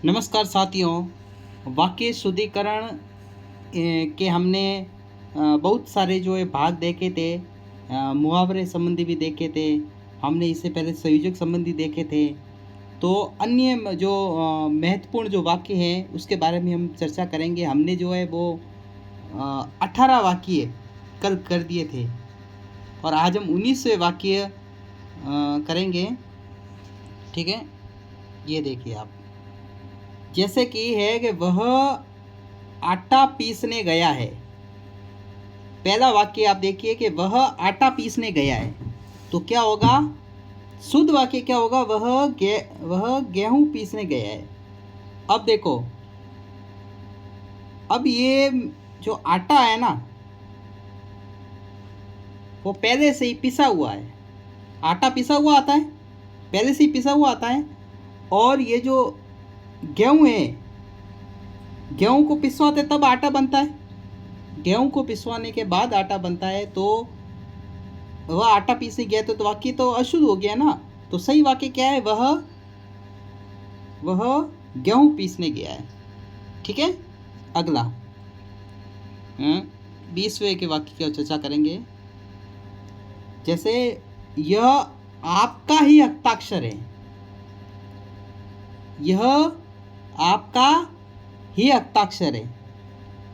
नमस्कार साथियों। वाक्य शुद्धिकरण के हमने बहुत सारे जो है भाग देखे थे। मुहावरे संबंधी भी देखे थे। हमने इससे पहले संयोजक संबंधी देखे थे। तो अन्य जो महत्वपूर्ण जो वाक्य हैं उसके बारे में हम चर्चा करेंगे। हमने जो है वो 18 वाक्य कल कर दिए थे और आज हम 19वें वाक्य करेंगे। ठीक है, ये देखिए आप। जैसे कि है कि वह आटा पीसने गया है। पहला वाक्य आप देखिए कि वह आटा पीसने गया है, तो क्या होगा? शुद्ध वाक्य क्या होगा? वह गेहूं पीसने गया है। अब देखो, अब ये जो आटा है ना, वो पहले से ही पिसा हुआ है। आटा पिसा हुआ आता है, पहले से ही पिसा हुआ आता है। और ये जो गेहूं है, गेहूं को पिसवाते तब आटा बनता है। गेहूं को पिसवाने के बाद आटा बनता है। तो वह आटा पीसने गया तो वाक्य तो अशुद्ध हो गया ना। तो सही वाक्य क्या है? वह गेहूं पीसने गया है। ठीक है, अगला 20वें के वाक्य की चर्चा करेंगे। जैसे यह आपका ही हस्ताक्षर है। यह आपका ही हस्ताक्षर है,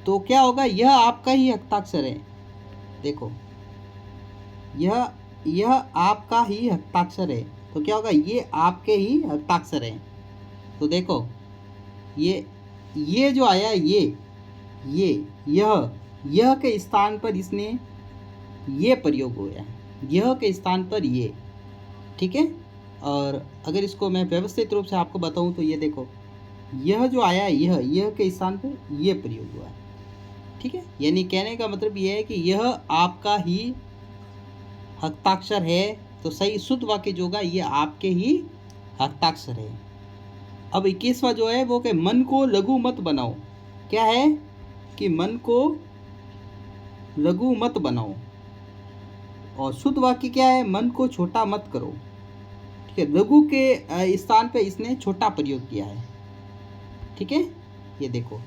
तो क्या होगा? यह आपका ही हस्ताक्षर है। देखो, यह आपका ही हस्ताक्षर है, तो क्या होगा? ये आपके ही हस्ताक्षर है। तो देखो, ये जो आया, यह के स्थान पर इसने ये प्रयोग हुआ है। यह के स्थान पर ये। ठीक है, और अगर इसको मैं व्यवस्थित रूप से आपको बताऊं तो ये देखो, यह जो आया, यह के स्थान पर ये प्रयोग हुआ है। ठीक है, यानी कहने का मतलब यह है कि यह आपका ही हस्ताक्षर है। तो सही शुद्ध वाक्य जो होगा, ये आपके ही हस्ताक्षर है। अब 21वां जो है वो कि मन को लघु मत बनाओ। क्या है कि मन को लघु मत बनाओ। और शुद्ध वाक्य क्या है? मन को छोटा मत करो। ठीक है, लघु के स्थान पे इसने छोटा प्रयोग किया है। ठीक है, ये देखो,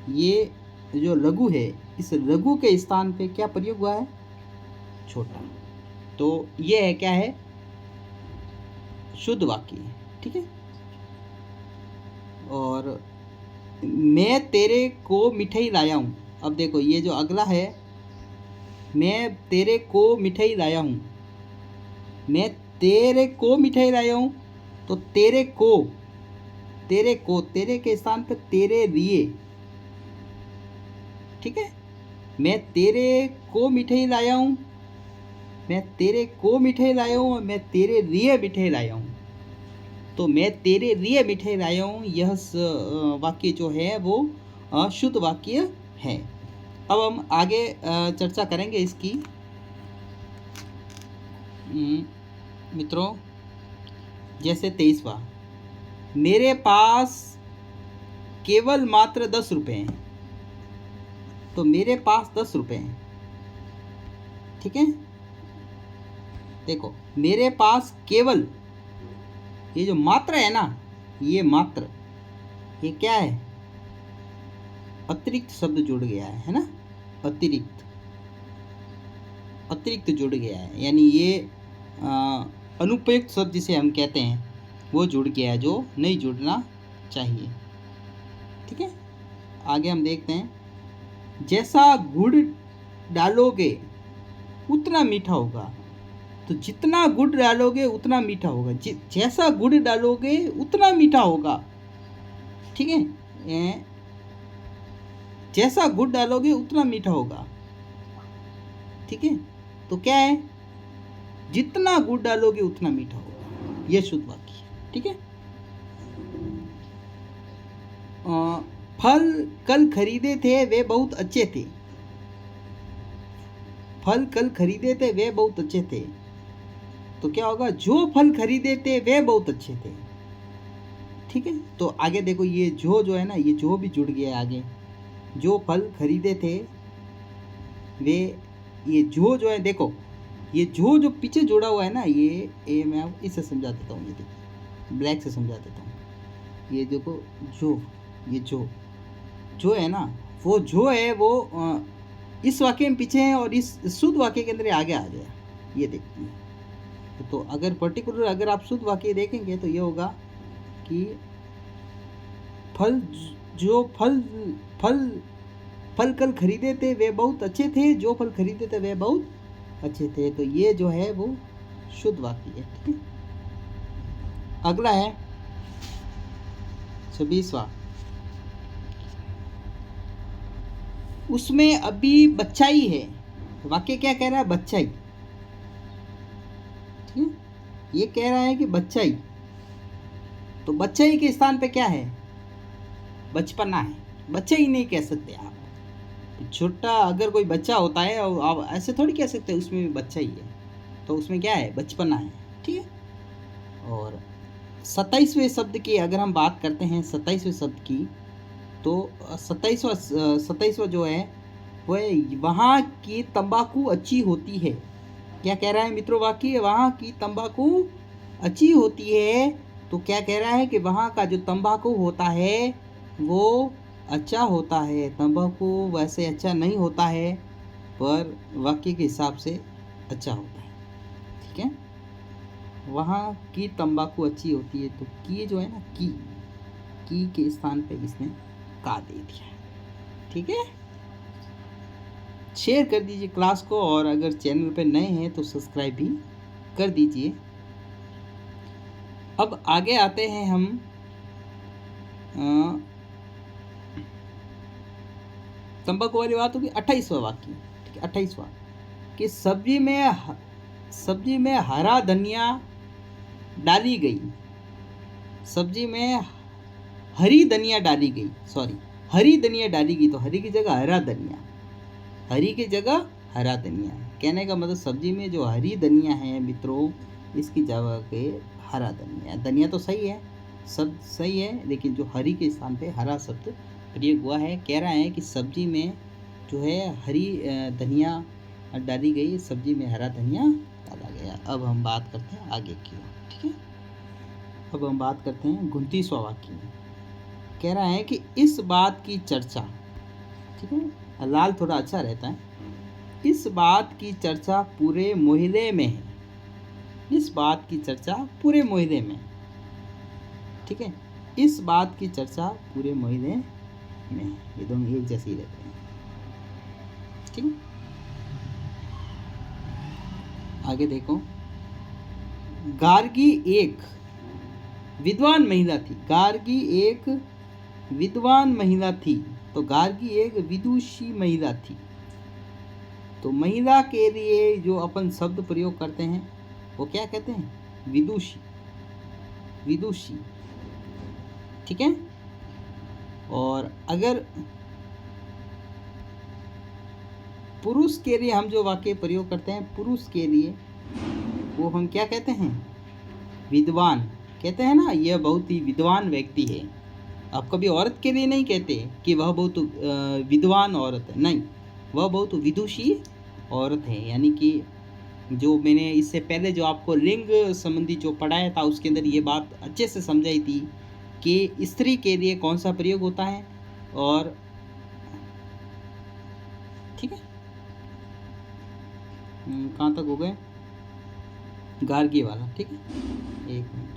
ये जो लघु है, इस लघु के स्थान पे क्या प्रयोग हुआ है? छोटा। तो ये है, क्या है? शुद्ध वाक्य। ठीक है, और मैं तेरे को मिठाई लाया हूँ। अब देखो, ये जो अगला है, मैं तेरे को मिठाई लाया हूँ। मैं तेरे को मिठाई लाया हूँ, तो तेरे के स्थान पर तेरे लिए। ठीक है, मैं तेरे को मिठाई लाया हूँ, मैं तेरे को मिठाई लाया हूँ, मैं तेरे लिए मिठाई लाया हूँ। तो मैं तेरे लिए मिठाई लाया हूँ, यह वाक्य जो है वो शुद्ध वाक्य है। अब हम आगे चर्चा करेंगे इसकी। मित्रों, जैसे 23वां, मेरे पास केवल मात्र 10 रुपये हैं। तो मेरे पास 10 रुपये हैं। ठीक है, देखो, मेरे पास केवल, ये जो मात्र है ना, ये मात्र, ये क्या है? अतिरिक्त शब्द जुड़ गया है ना। अतिरिक्त जुड़ गया है, यानी ये अनुपयुक्त शब्द जिसे हम कहते हैं वो जुड़ गया है, जो नहीं जुड़ना चाहिए। ठीक है, आगे हम देखते हैं। जैसा गुड़ डालोगे उतना मीठा होगा। तो जितना गुड़ डालोगे उतना मीठा होगा। जैसा गुड़ डालोगे उतना मीठा होगा। ठीक है, जैसा गुड़ डालोगे उतना मीठा होगा। ठीक है, तो क्या है? जितना गुड़ डालोगे उतना मीठा होगा, यह शुद्ध वाक्य है। ठीक है, फल कल खरीदे थे वे बहुत अच्छे थे। फल कल खरीदे थे वे बहुत अच्छे थे, तो क्या होगा? जो फल खरीदे थे वे बहुत अच्छे थे। ठीक है, तो आगे देखो, ये जो है ना, ये जो भी जुड़ गया है आगे। जो फल खरीदे थे वे, ये जो है, देखो, ये जो पीछे जुड़ा हुआ है ना, ये मैं इसे समझा देता हूँ। ये देखिए, ब्लैक से समझा देता हूँ। ये देखो जो, ये जो है ना, वो जो है वो इस वाक्य में पीछे है और इस शुद्ध वाक्य के अंदर आगे आ गया। ये देखिए, तो अगर पर्टिकुलर अगर आप शुद्ध वाक्य देखेंगे तो ये होगा कि फल जो फल फल फल कल खरीदे थे वे बहुत अच्छे थे, जो फल खरीदे थे वे बहुत अच्छे थे। तो ये जो है वो शुद्ध वाक्य है। ठीक है, अगला है 26वां। उसमें अभी बच्चाई है। वाक्य क्या कह रहा है? बच्चाई। ठीक है, ये कह रहा है कि बच्चाई, तो बच्चाई के स्थान पे क्या है? बचपना है। बच्चा ही नहीं कह सकते आप। छोटा अगर कोई बच्चा होता है और आप ऐसे थोड़ी कह सकते हैं उसमें भी बच्चा ही है, तो उसमें क्या है? बचपना है। ठीक है, और 27वें शब्द की अगर हम बात करते हैं 27वें शब्द की, तो 27वां जो है वह वहाँ की तंबाकू अच्छी होती है। क्या कह रहा है मित्रों? वाक्य वहाँ की तंबाकू अच्छी होती है। तो क्या कह रहा है कि वहाँ का जो तंबाकू होता है वो अच्छा होता है। तंबाकू वैसे अच्छा नहीं होता है, पर वाक्य के हिसाब से अच्छा होता है। ठीक है, वहाँ की तंबाकू अच्छी होती है। तो की जो है ना, की के स्थान पे इसने का दे दिया। ठीक है, शेयर कर दीजिए क्लास को, और अगर चैनल पे नए हैं तो सब्सक्राइब भी कर दीजिए। अब आगे आते हैं हम तंबाकू वाली बात होगी 28वां वाक्य। ठीक है, 28वां कि सब्जी में हरा धनिया डाली गई। सब्जी में हरी धनिया डाली गई, सॉरी, हरी धनिया डाली गई। तो हरी की जगह हरा धनिया, हरी की जगह हरा धनिया। कहने का मतलब सब्जी में जो हरी धनिया है मित्रों, इसकी जगह पे हरा धनिया। धनिया तो सही है, सब सही है, लेकिन जो हरी के स्थान पे हरा शब्द प्रयोग हुआ है। कह रहा है कि सब्जी में जो है हरी धनिया डाली गई, सब्जी में हरा धनिया डाला गया। अब हम बात करते हैं आगे की। ठीक है, अब हम बात करते हैं 29वां वाक्य। कह रहा है कि इस बात की चर्चा, ठीक है, लाल थोड़ा अच्छा रहता है, इस बात की चर्चा पूरे मोहल्ले में है। इस बात की चर्चा पूरे मोहल्ले में। ठीक है, इस बात की चर्चा पूरे मोहल्ले में। ये दोनों एक जैसे ही रहते हैं। ठीक है, आगे देखो, गार्गी एक विद्वान महिला थी। गार्गी एक विद्वान महिला थी। तो गार्गी एक विदुषी महिला थी। तो महिला के लिए जो अपन शब्द प्रयोग करते हैं वो क्या कहते हैं? विदुषी। विदुषी। ठीक है, और अगर पुरुष के लिए हम जो वाक्य प्रयोग करते हैं, पुरुष के लिए वो हम क्या कहते हैं? विद्वान कहते हैं ना, यह बहुत ही विद्वान व्यक्ति है। आप कभी औरत के लिए नहीं कहते कि वह बहुत विद्वान औरत है, नहीं, वह बहुत विदुषी औरत है। यानी कि जो मैंने इससे पहले जो आपको लिंग संबंधी जो पढ़ाया था उसके अंदर ये बात अच्छे से समझाई थी कि स्त्री के लिए कौन सा प्रयोग होता है। और ठीक है, कहाँ तक हो गए? गार्गी वाला। ठीक है, एक मिनट,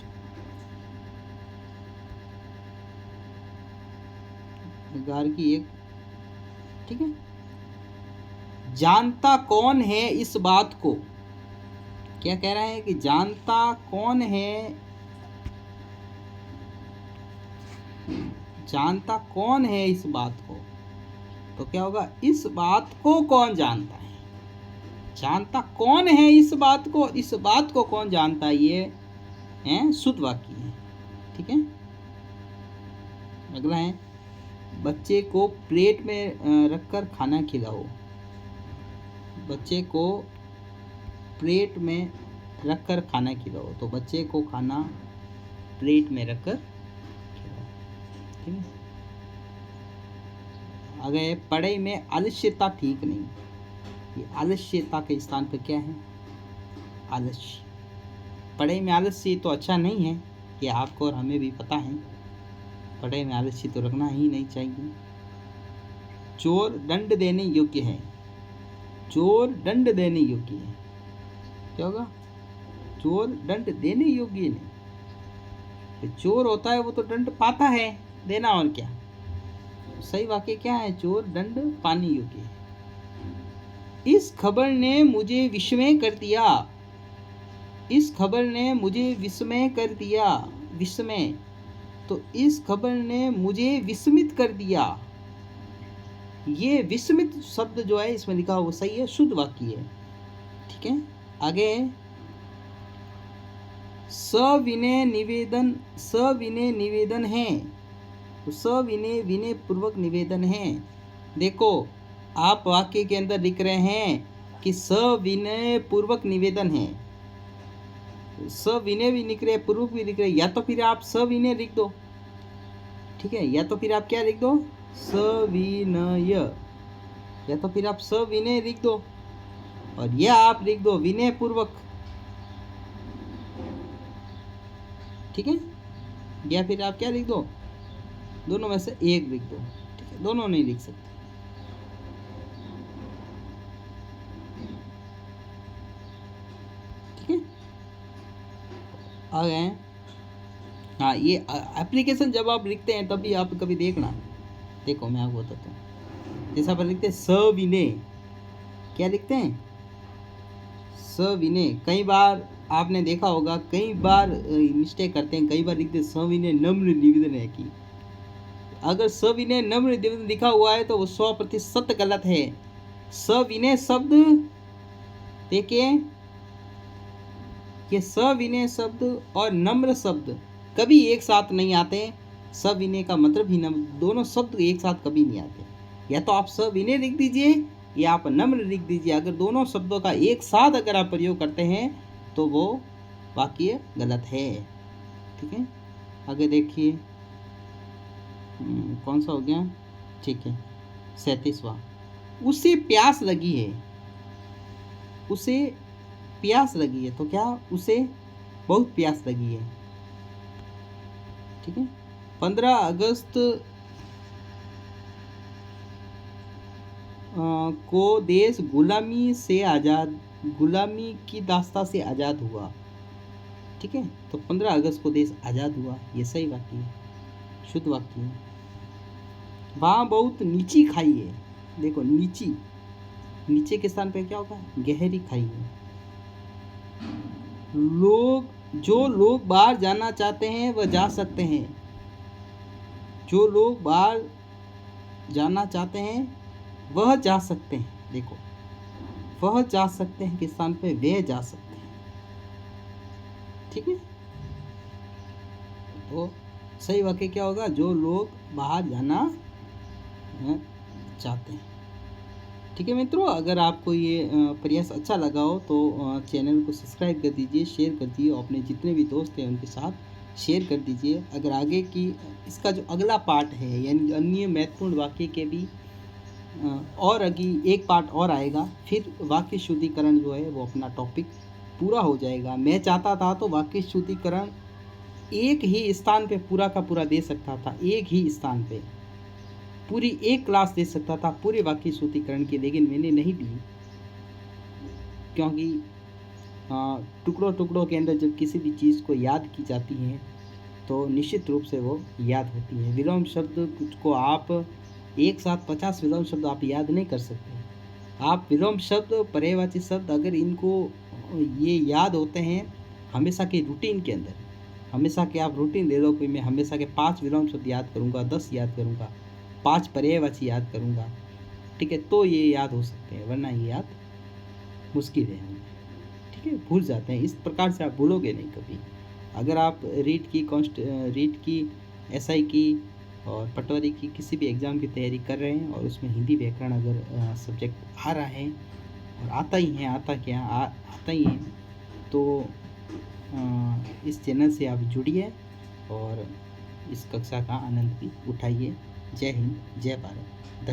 गार्गी एक। ठीक है, जानता कौन है इस बात को? क्या कह रहा है कि जानता कौन है, जानता कौन है इस बात को? तो क्या होगा? इस बात को कौन जानता है? जानता कौन है इस बात को? इस बात को कौन जानता है? ये शुद्ध वाक्य है। ठीक है, अगला है, बच्चे को प्लेट में रखकर खाना खिलाओ। बच्चे को प्लेट में रखकर खाना खिलाओ। तो बच्चे को खाना प्लेट में रखकर खिलाओ। ठीक है, अगर पढ़ाई में आलस्यता ठीक नहीं, ये आलस्यता के स्थान पर क्या है? आलस्य। पढ़ाई में आलस्य तो अच्छा नहीं है, ये आपको और हमें भी पता है। पढ़ाई में आलस्य तो रखना ही नहीं चाहिए। चोर दंड देने योग्य है, चोर दंड देने योग्य है। क्या होगा? चोर दंड देने योग्य नहीं। तो चोर होता है वो तो दंड पाता है देना, और क्या। सही वाक्य क्या है? चोर दंड पाने योग्य है। इस खबर ने मुझे विस्मय कर दिया, इस खबर ने मुझे विस्मय कर दिया। विस्मय, तो इस खबर ने मुझे विस्मित कर दिया। ये विस्मित शब्द जो है इसमें लिखा वो सही है, शुद्ध वाक्य है। ठीक है, आगे सविनय निवेदन, सविनय निवेदन है। तो सविनय विनय पूर्वक निवेदन है। देखो आप वाक्य के अंदर लिख रहे हैं कि सविनय पूर्वक निवेदन है, सविनय भी लिख रहे हैं, पूर्वक भी लिख रहे हैं, या तो फिर आप सविनय लिख दो। ठीक है, या तो फिर आप क्या लिख दो? सविनय, या तो फिर आप सविनय लिख दो, और यह आप लिख दो विनय पूर्वक। ठीक है, या फिर आप क्या लिख दो? दोनों में से एक लिख दो। ठीक है, दोनों नहीं लिख सकते। ठीक है, आ गए। हाँ, ये एप्लीकेशन जब आप लिखते हैं तभी आप कभी देखना। देखो मैं आपको बताता हूँ, जैसा पर लिखते हैं सविनय, क्या लिखते हैं? सविनय। कई बार आपने देखा होगा, कई बार मिस्टेक करते हैं, कई बार लिखते हैं सविनय नम्र निवेदन है कि। अगर सविनय नम्र निवेदन लिखा हुआ है तो वो 100% गलत है। सविनय शब्द देखिए, ये सविनय शब्द और नम्र शब्द कभी एक साथ नहीं आते। सविनय का मतलब ही नम्र, दोनों शब्द एक साथ कभी नहीं आते। या तो आप सविनय लिख दीजिए या आप नम्र लिख दीजिए। अगर दोनों शब्दों का एक साथ अगर आप प्रयोग करते हैं तो वो वाक्य गलत है। ठीक है, आगे देखिए कौन सा हो गया? ठीक है, 37वां। उसे प्यास लगी है, उसे प्यास लगी है। तो क्या? उसे बहुत प्यास लगी है। ठीक है, 15 अगस्त को देश गुलामी से आज़ाद, गुलामी की दास्ता से आज़ाद हुआ। ठीक है, तो 15 अगस्त को देश आज़ाद हुआ, ये सही वाक्य है, शुद्ध वाक्य है। वहाँ बहुत नीची खाई है। देखो नीची, नीचे के स्थान पे क्या होगा? गहरी खाई है। जो लोग बाहर जाना चाहते हैं वह जा सकते हैं, जो लोग बाहर जाना चाहते हैं वह जा सकते हैं। देखो वह जा सकते हैं के स्थान पे वे जा सकते हैं। ठीक है, तो सही वाक्य क्या होगा? जो लोग बाहर जाना चाहते हैं। ठीक है मित्रों, अगर आपको ये प्रयास अच्छा लगा हो तो चैनल को सब्सक्राइब कर दीजिए, शेयर कर दीजिए, और अपने जितने भी दोस्त हैं उनके साथ शेयर कर दीजिए। अगर आगे की इसका जो अगला पार्ट है, यानी अन्य महत्वपूर्ण वाक्य के भी और आगे एक पार्ट और आएगा, फिर वाक्य शुद्धिकरण जो है वो अपना टॉपिक पूरा हो जाएगा। मैं चाहता था तो वाक्य शुद्धिकरण एक ही स्थान पे पूरा का पूरा दे सकता था, एक ही स्थान पे पूरी एक क्लास दे सकता था पूरे वाक्य शुद्धिकरण की, लेकिन मैंने नहीं दी, क्योंकि टुकड़ों टुकड़ों के अंदर जब किसी भी चीज़ को याद की जाती है तो निश्चित रूप से वो याद होती है। विलोम शब्द को आप एक साथ 50 विलोम शब्द आप याद नहीं कर सकते। आप विलोम शब्द, पर्यायवाची शब्द, अगर इनको ये याद होते हैं हमेशा के रूटीन के अंदर, हमेशा के आप रूटीन ले लो, कोई मैं हमेशा के 5 विलोम शब्द याद करूँगा, 10 याद करूँगा, 5 पर्यायवाची याद करूँगा, ठीक है, तो ये याद हो सकते हैं, वरना ये याद मुश्किल है। ठीक है, भूल जाते हैं। इस प्रकार से आप भूलोगे नहीं कभी। अगर आप रीट की एसआई की और पटवारी की किसी भी एग्ज़ाम की तैयारी कर रहे हैं और उसमें हिंदी व्याकरण अगर सब्जेक्ट आ रहा है और आता ही है तो इस चैनल से आप जुड़िए और इस कक्षा का आनंद भी उठाइए। जय हिंद, जय भारत।